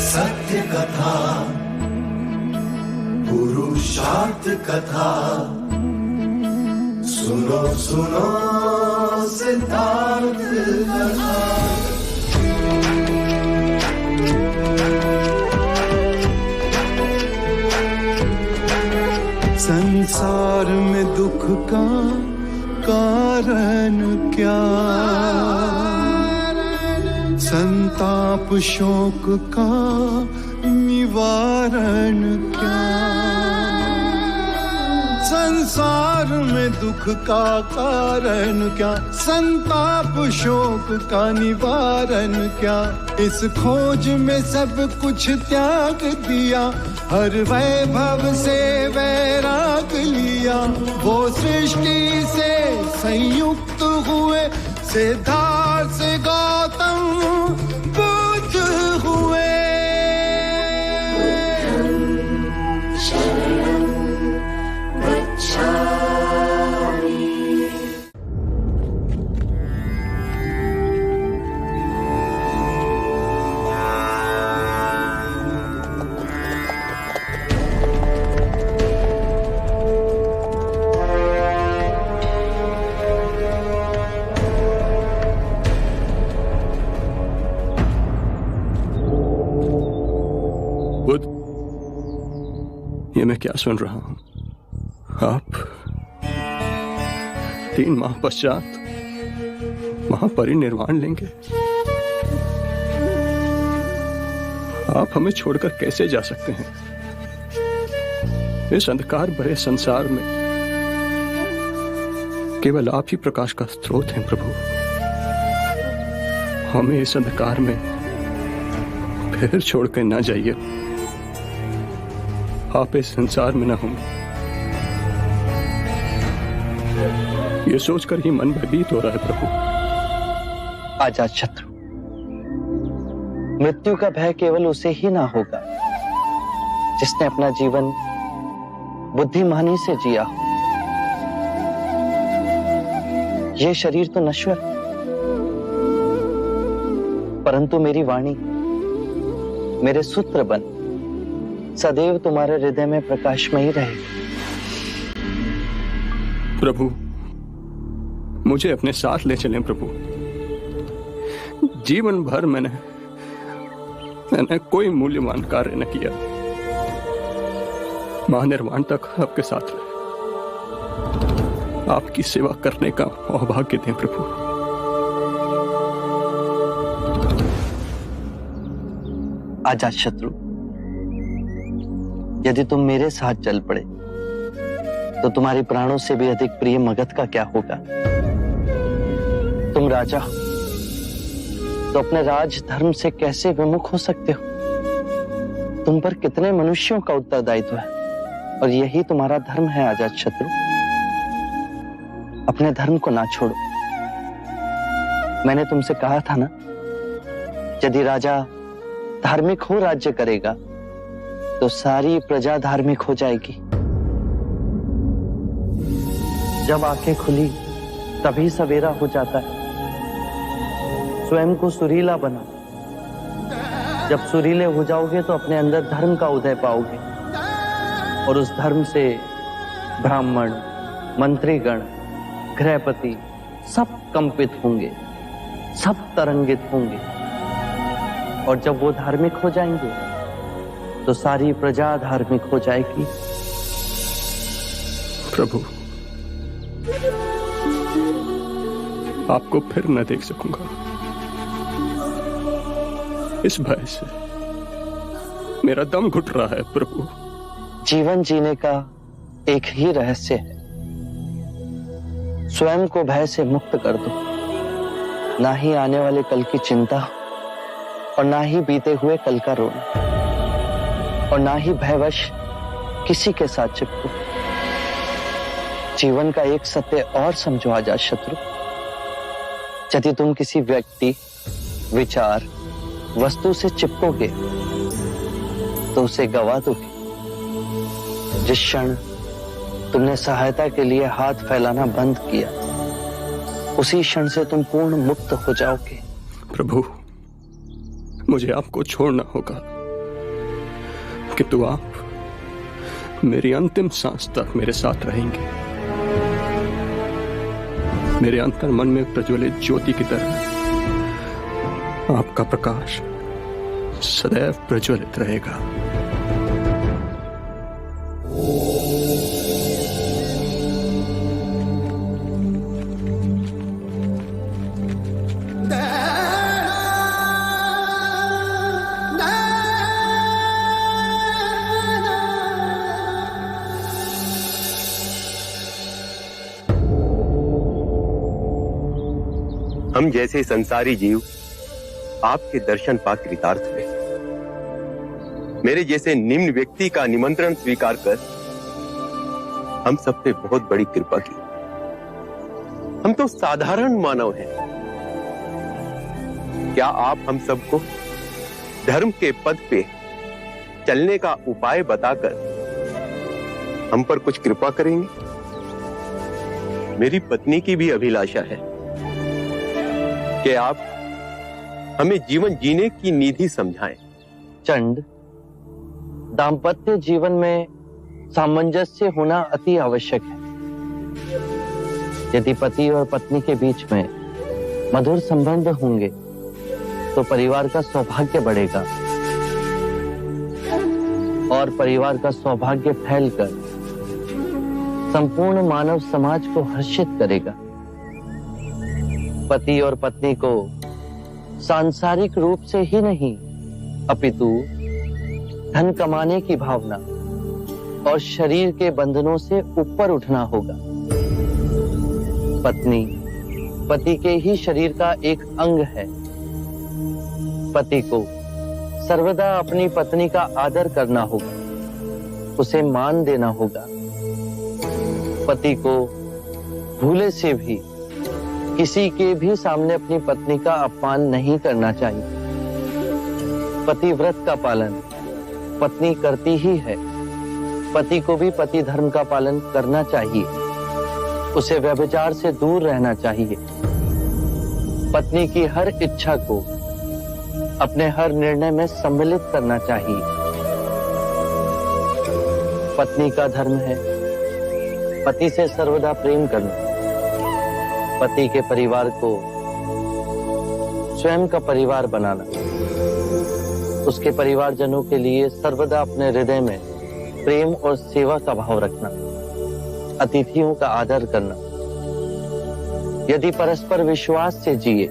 सत्य कथा, पुरुषार्थ कथा, सुनो सुनो सिद्धार्थ कथा। संसार में दुख का कारण क्या, संताप शोक का निवारण क्या। संसार में दुख का कारण क्या, संताप शोक का निवारण क्या। इस खोज में सब कुछ त्याग दिया, हर वैभव से वैराग लिया। वो सृष्टि से संयुक्त हुए, सिद्धार्थ से गौतम बुद्ध हुए। बुद्ध, ये मैं क्या सुन रहा हूं? आप 3 माह पश्चात महापरिनिर्वाण लेंगे। आप हमें छोड़कर कैसे जा सकते हैं? इस अंधकार भरे संसार में केवल आप ही प्रकाश का स्रोत हैं प्रभु। हमें इस अंधकार में फिर छोड़कर ना जाइए। आप इस संसार में ना होंगे, ये सोचकर ही मन भयभीत हो रहा है प्रभु। अजातशत्रु, मृत्यु का भय केवल उसे ही ना होगा जिसने अपना जीवन बुद्धिमानी से जिया हो। यह शरीर तो नश्वर, परंतु मेरी वाणी, मेरे सूत्र बन सदैव तुम्हारे हृदय में प्रकाशमयी रहेगी। प्रभु, मुझे अपने साथ ले चलें प्रभु। जीवन भर मैंने कोई मूल्यवान कार्य न किया। महानिर्वाण तक आपके साथ रहे, आपकी सेवा करने का सौभाग्य दें प्रभु। अजातशत्रु, यदि तुम मेरे साथ चल पड़े तो तुम्हारे प्राणों से भी अधिक प्रिय मगध का क्या होगा। तुम राजा हो तो अपने राज धर्म से कैसे विमुख हो सकते हो। तुम पर कितने मनुष्यों का उत्तरदायित्व है और यही तुम्हारा धर्म है। अजातशत्रु, अपने धर्म को ना छोड़ो। मैंने तुमसे कहा था ना, यदि राजा धार्मिक हो राज्य करेगा तो सारी प्रजा धार्मिक हो जाएगी। जब आंखें खुली तभी सवेरा हो जाता है। स्वयं को सुरीला बना। जब सुरीले हो जाओगे तो अपने अंदर धर्म का उदय पाओगे और उस धर्म से ब्राह्मण, मंत्रीगण, गृहपति सब कंपित होंगे, सब तरंगित होंगे। और जब वो धार्मिक हो जाएंगे तो सारी प्रजा धार्मिक हो जाएगी। प्रभु, आपको फिर न देख सकूंगा। इस भय से मेरा दम घुट रहा है प्रभु। जीवन जीने का एक ही रहस्य है, स्वयं को भय से मुक्त कर दो। ना ही आने वाले कल की चिंता और ना ही बीते हुए कल का रोना और ना ही भयवश किसी के साथ चिपको। जीवन का एक सत्य और समझो अजातशत्रु, यदि तुम किसी व्यक्ति, विचार, वस्तु से चिपकोगे तो उसे गवा दोगे। जिस क्षण तुमने सहायता के लिए हाथ फैलाना बंद किया, उसी क्षण से तुम पूर्ण मुक्त हो जाओगे। प्रभु, मुझे आपको छोड़ना होगा, किंतु आप मेरी अंतिम सांस तक मेरे साथ रहेंगे। मेरे अंतर मन में प्रज्वलित ज्योति की तरह आपका प्रकाश सदैव प्रज्वलित रहेगा। हम जैसे संसारी जीव आपके दर्शन पा कृतार्थ हुए। मेरे जैसे निम्न व्यक्ति का निमंत्रण स्वीकार कर हम सब पे बहुत बड़ी कृपा की। हम तो साधारण मानव हैं। क्या आप हम सबको धर्म के पद पे चलने का उपाय बताकर हम पर कुछ कृपा करेंगे? मेरी पत्नी की भी अभिलाषा है कि आप हमें जीवन जीने की निधि समझाएं। चंड, दाम्पत्य जीवन में सामंजस्य होना अति आवश्यक है। यदि पति और पत्नी के बीच में मधुर संबंध होंगे तो परिवार का सौभाग्य बढ़ेगा और परिवार का सौभाग्य फैलकर संपूर्ण मानव समाज को हर्षित करेगा। पति और पत्नी को सांसारिक रूप से ही नहीं अपितु धन कमाने की भावना और शरीर के बंधनों से ऊपर उठना होगा। पत्नी पति के ही शरीर का एक अंग है। पति को सर्वदा अपनी पत्नी का आदर करना होगा, उसे मान देना होगा। पति को भूले से भी किसी के भी सामने अपनी पत्नी का अपमान नहीं करना चाहिए। पतिव्रत का पालन पत्नी करती ही है। पति को भी पति धर्म का पालन करना चाहिए। उसे व्यभिचार से दूर रहना चाहिए। पत्नी की हर इच्छा को अपने हर निर्णय में सम्मिलित करना चाहिए। पत्नी का धर्म है पति से सर्वदा प्रेम करना। पति के परिवार को स्वयं का परिवार बनाना, उसके परिवारजनों के लिए सर्वदा अपने हृदय में प्रेम और सेवा का भाव रखना, अतिथियों का आदर करना। यदि परस्पर विश्वास से जिए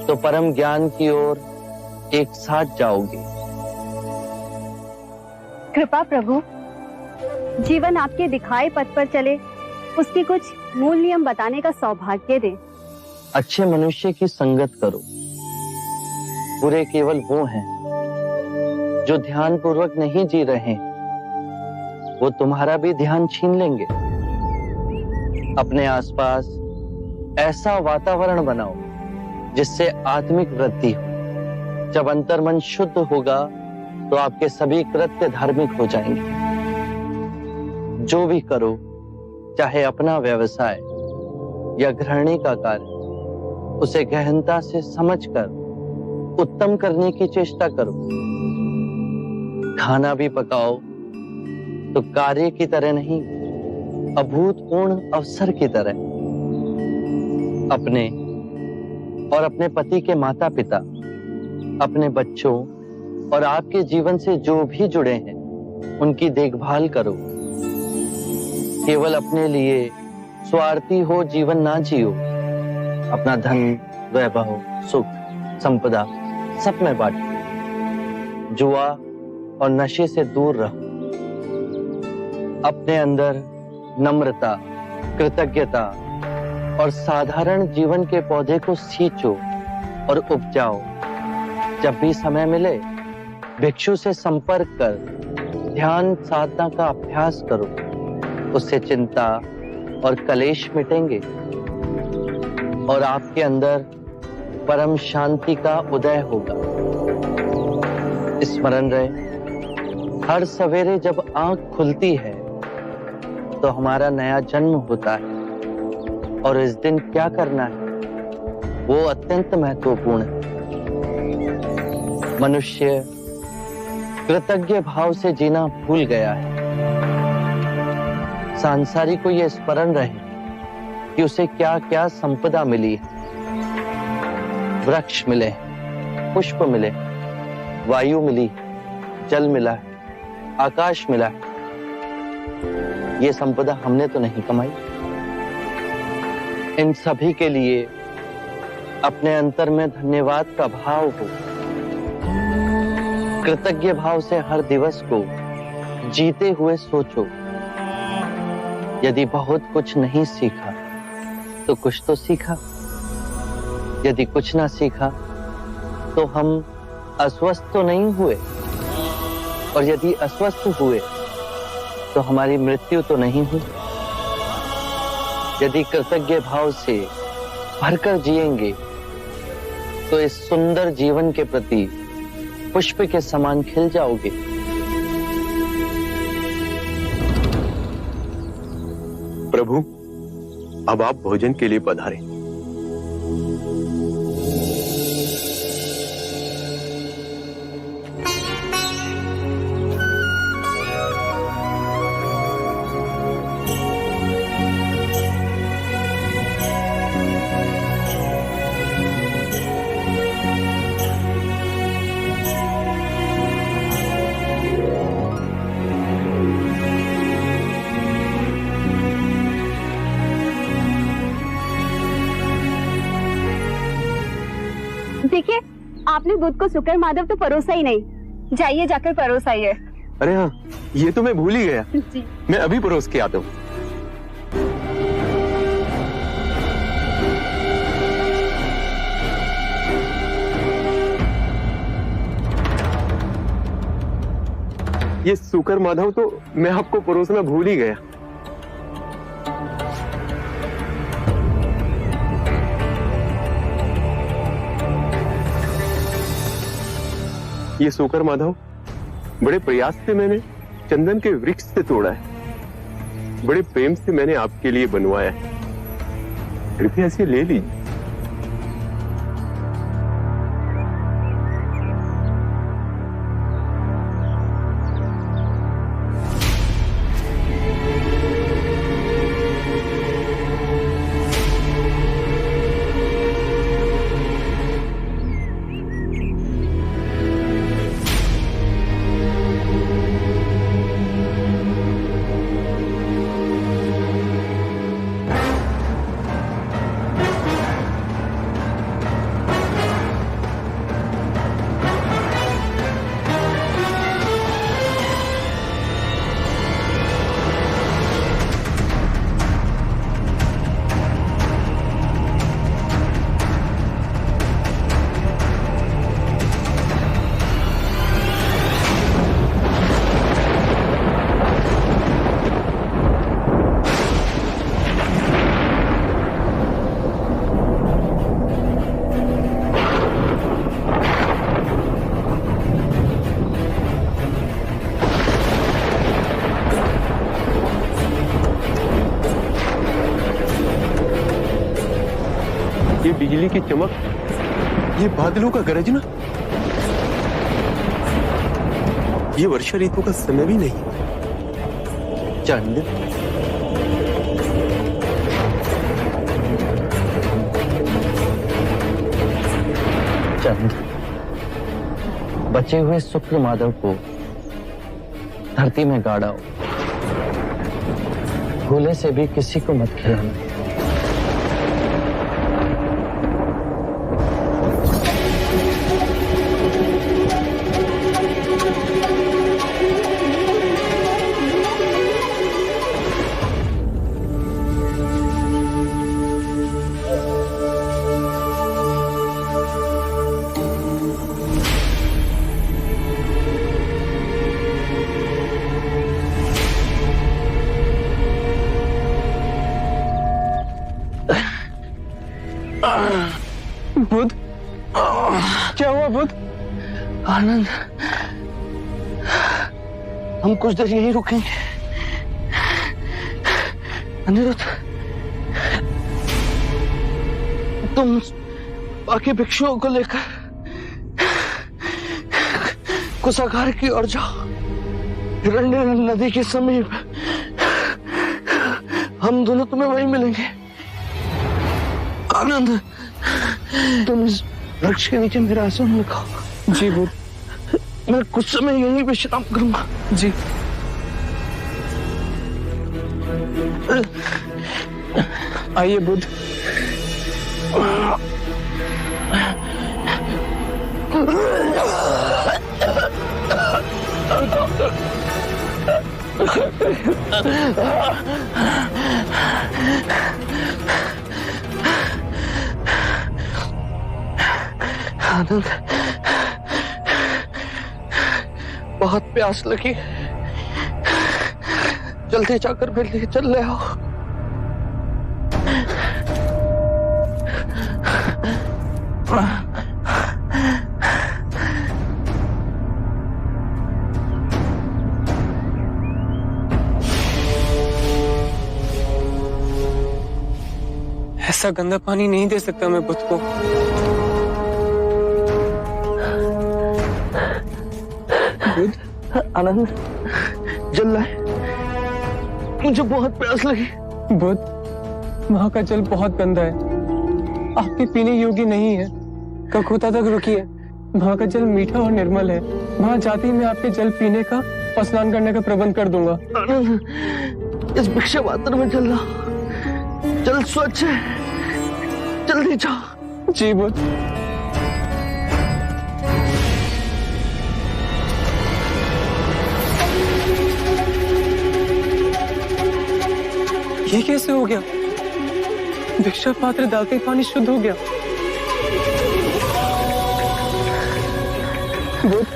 तो परम ज्ञान की ओर एक साथ जाओगे। कृपा प्रभु, जीवन आपके दिखाए पथ पर चले, उसके कुछ मूल नियम बताने का सौभाग्य दें। अच्छे मनुष्य की संगत करो। बुरे केवल वो हैं जो ध्यान पूर्वक नहीं जी रहे। वो तुम्हारा भी ध्यान छीन लेंगे। अपने आसपास ऐसा वातावरण बनाओ जिससे आत्मिक वृद्धि हो। जब अंतर्मन शुद्ध होगा तो आपके सभी कृत्य धार्मिक हो जाएंगे। जो भी करो, चाहे अपना व्यवसाय या गृहिणी का कार्य, उसे गहनता से समझकर उत्तम करने की चेष्टा करो। खाना भी पकाओ तो कार्य की तरह नहीं, अभूतपूर्ण अवसर की तरह। अपने और अपने पति के माता पिता, अपने बच्चों और आपके जीवन से जो भी जुड़े हैं उनकी देखभाल करो। केवल अपने लिए स्वार्थी हो जीवन ना जियो। अपना धन, वैभव, सुख, संपदा सब में बांटो। जुआ और नशे से दूर रहो। अपने अंदर नम्रता, कृतज्ञता और साधारण जीवन के पौधे को सींचो और उपजाओ। जब भी समय मिले भिक्षु से संपर्क कर ध्यान साधना का अभ्यास करो। उससे चिंता और कलेश मिटेंगे और आपके अंदर परम शांति का उदय होगा। स्मरण रहे, हर सवेरे जब आंख खुलती है तो हमारा नया जन्म होता है और इस दिन क्या करना है वो अत्यंत महत्वपूर्ण है। मनुष्य कृतज्ञ भाव से जीना भूल गया है। सांसारिक को यह स्मरण रहे कि उसे क्या क्या संपदा मिली है। वृक्ष मिले, पुष्प मिले, वायु मिली, जल मिला, आकाश मिला। ये संपदा हमने तो नहीं कमाई। इन सभी के लिए अपने अंतर में धन्यवाद का भाव हो। कृतज्ञ भाव से हर दिवस को जीते हुए सोचो। यदि बहुत कुछ नहीं सीखा तो कुछ तो सीखा। यदि कुछ ना सीखा तो हम अस्वस्थ तो नहीं हुए, और यदि अस्वस्थ हुए तो हमारी मृत्यु तो नहीं हुई। यदि कृतज्ञ भाव से भरकर जिएंगे तो इस सुंदर जीवन के प्रति पुष्प के समान खिल जाओगे। प्रभु, अब आप भोजन के लिए पधारें। देखिए, आपने दूध को शुक्र माधव तो परोसा ही नहीं। जाइए जाकर परोसाइए। अरे हाँ, ये तो मैं भूल ही गया। जी। मैं अभी परोस के आता हूँ। ये शुक्र माधव तो मैं आपको परोसना भूल ही गया। ये शुक्र माधव बड़े प्रयास से मैंने चंदन के वृक्ष से तोड़ा है। बड़े प्रेम से मैंने आपके लिए बनवाया है। कृपया इसे ले लीजिए। ये बिजली की चमक, ये बादलों का गरजना, ये वर्षा ऋतु का समय भी नहीं। चंद, चंद, बचे हुए शुक्र माधव को धरती में गाड़ाओ। भूले से भी किसी को मत खिलाना। बुध, क्या हुआ बुध? आनंद, हम कुछ देर यहीं रुकेंगे। अनिरुद्ध, तुम बाकी भिक्षुओं को लेकर कुशागार की ओर जाओ, हिरण्य नदी के समीप। हम दोनों तुम्हें वहीं मिलेंगे। आनंद, तुम इस वृक्ष के नीचे मेरा आसन लगाओ। जी बुद्ध। मैं कुछ समय यहीं विश्राम करूंगा। जी। आइए बुद्ध। आनंद, बहुत प्यास लगी, जल्दी जाकर मेरे लिए चल ले आओ। ऐसा गंदा पानी नहीं दे सकता मैं बुद्ध को। बुद्ध। आनंद, जल लाए, मुझे बहुत प्यास लगी। बुद्ध, वहाँ का जल बहुत गंदा है, आपके पीने योग्य नहीं है। कलकत्ता तक रुकिए, वहाँ का जल मीठा और निर्मल है। वहाँ जाते ही मैं आपके जल पीने का और स्नान करने का प्रबंध कर दूंगा। आनंद, इस भिक्षा पात्र में जल ला, जल स्वच्छ है, जल्दी जाओ। जी बुद्ध। ये कैसे हो गया? भिक्षा पात्र डालते ही पानी शुद्ध हो गया। बुद्ध।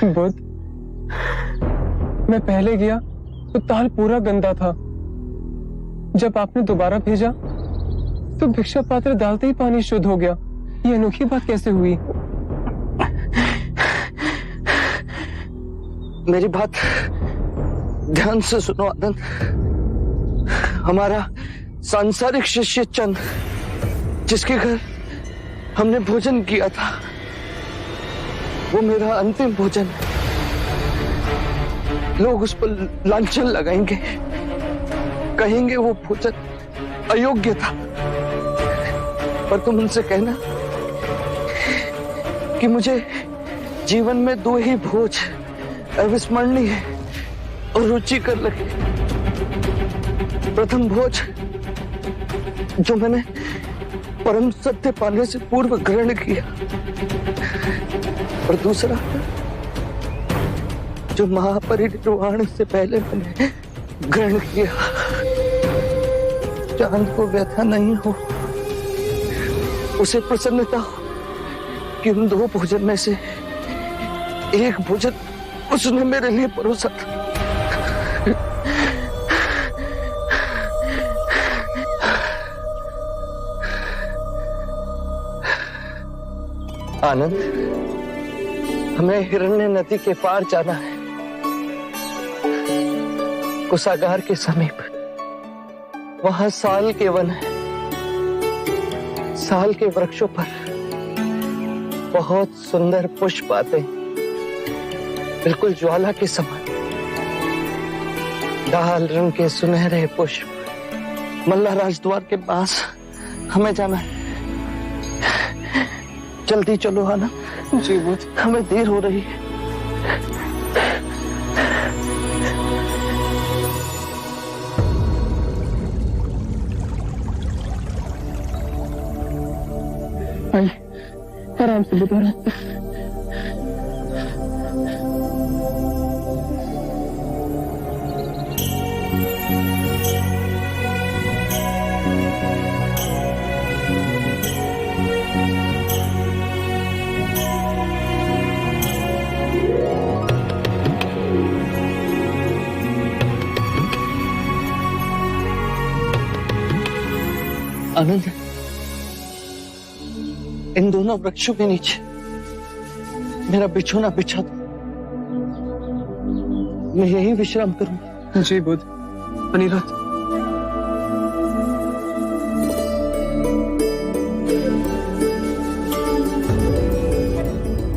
बुद्ध, मैं पहले गया तो ताल पूरा गंदा था। जब आपने दोबारा भेजा तो भिक्षा पात्र डालते ही पानी शुद्ध हो गया। ये अनोखी बात कैसे हुई? मेरी बात ध्यान से सुनो आनंद। हमारा सांसारिक शिष्य चंद, जिसके घर हमने भोजन किया था, वो मेरा अंतिम भोजन है। लोग उस पर लांछन लगाएंगे, कहेंगे वो भोजन अयोग्य था। पर तुम उनसे कहना कि मुझे जीवन में 2 ही भोज अविस्मरणीय और रुचिकर लगे। प्रथम भोज जो मैंने परम सत्य पाने से पूर्व ग्रहण किया, और दूसरा जो महापरिनिर्वाण से पहले मैंने ग्रहण किया। चांद को व्यथा नहीं हो, उसे प्रसन्नता हो कि उन 2 भोजन में से एक भोजन उसने मेरे लिए परोसा था। आनंद, हमें हिरण्य नदी के पार जाना है, कुशागार के समीप। वहां साल के वन है। साल के वृक्षों पर बहुत सुंदर पुष्प आते हैं, बिल्कुल ज्वाला के समान। लाल रंग के सुनहरे पुष्प। मल्ला राजद्वार के पास हमें जाना है। जल्दी चलो आनंद। जी बुद्ध। हमें देर हो रही है। आइए, आराम से बुद्ध, आराम से। आनंद, इन दोनों वृक्षों के नीचे मेरा बिछोना बिछा दो। मैं यही विश्राम करूं। जी बुद्ध। अनिरुद्ध।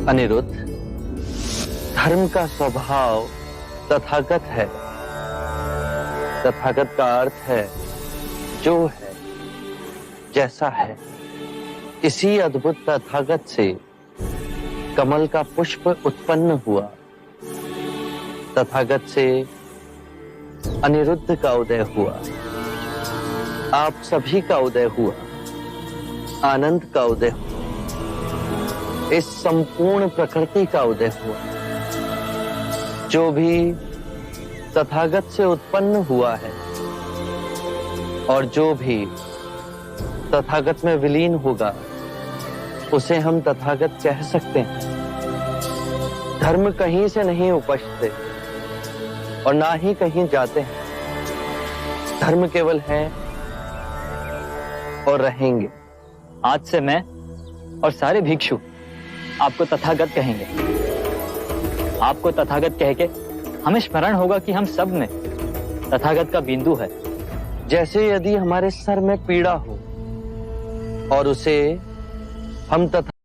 अनिरुद्ध, धर्म का स्वभाव तथागत है। तथागत का अर्थ है जो है, जैसा है। इसी अद्भुत तथागत से कमल का पुष्प उत्पन्न हुआ। तथागत से अनिरुद्ध का उदय हुआ। आप सभी का उदय हुआ। आनंद का उदय हुआ। इस संपूर्ण प्रकृति का उदय हुआ। जो भी तथागत से उत्पन्न हुआ है और जो भी तथागत में विलीन होगा, उसे हम तथागत कह सकते हैं। धर्म कहीं से नहीं उपजते और ना ही कहीं जाते हैं। धर्म केवल है और रहेंगे। आज से मैं और सारे भिक्षु आपको तथागत कहेंगे। आपको तथागत कह के हमें स्मरण होगा कि हम सब में तथागत का बिंदु है। जैसे यदि हमारे सर में पीड़ा हो और उसे हम तथा